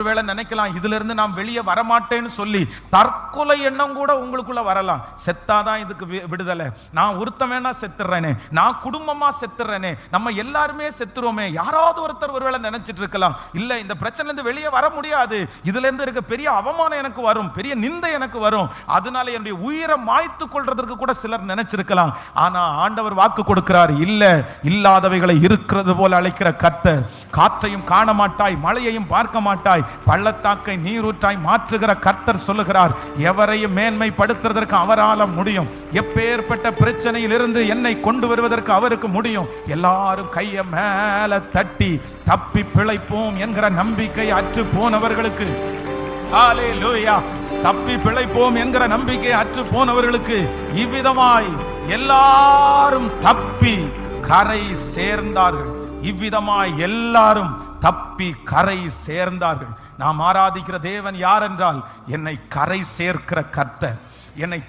ஒருவேளை நினைக்கலாம், இதுல இருந்து நான் வெளியே வரமாட்டேன்னு சொல்லி தற்கொலை எண்ணம் கூட உங்களுக்குள்ள வரலாம். செத்தாதான் இதுக்கு விடுதலை, நான் ஒருத்தன் வேணா செத்துறேனே, நான் குடும்பமா செத்துறேனே, நம்ம எல்லாருமே செத்துருவோமே, யாராவது ஒருத்தர் ஒருவேளை நினைச்சிட்டு இருக்கலாம், இல்ல இந்த பிரச்சனை இருந்து வெளியே வர முடியாது, இதுல இருந்து இருக்க பெரிய அவமானம் எனக்கு வரும், பெரிய நிந்தை எனக்கு வரும், அதனால என்னுடைய உயிரை மாய்த்து கொள்றதற்கு கூட சிலர் நினைச்சிருக்கலாம். ஆனா ஆண்டவர் வாக்கு கொடுக்கிறார், இல்ல, இல்லாதவைகளை இருக்கிறது போல அழைக்கிற கர்த்தர், காற்றையும் காண மாட்டாய், மழையையும் பார்க்க மாட்டாய், பள்ளத்தாக்கை நீரூற்றாய் மாற்றுகிற கர்த்தர் சொல்லுகிறார், எவரையும் மேன்மைப்படுத்துவதற்கு அவரால முடியும், எப்பேற்பட்ட பிரச்சனையில் இருந்து என்னை கொண்டு வருவதற்கு அவருக்கு முடியும். எல்லாரும் கையை மேல தட்டி தப்பி பிழைப்போம் என்கிற நம்பிக்கை அற்று போனவர்களுக்கு, ஹல்லேலூயா, தப்பி பிழைப்போம் என்கிற நம்பிக்கை அற்று போனவர்களுக்கு இவ்விதமாய் எல்லாரும் தப்பி கரை சேர்ந்தார்கள். இவ்விதமாய் எல்லாரும் தப்பி கரை சேர்ந்தார்கள். நாம் ஆராதிக்கிற தேவன் யார் என்றால், என்னை கரை சேர்க்கிற கர்த்தர், என்னை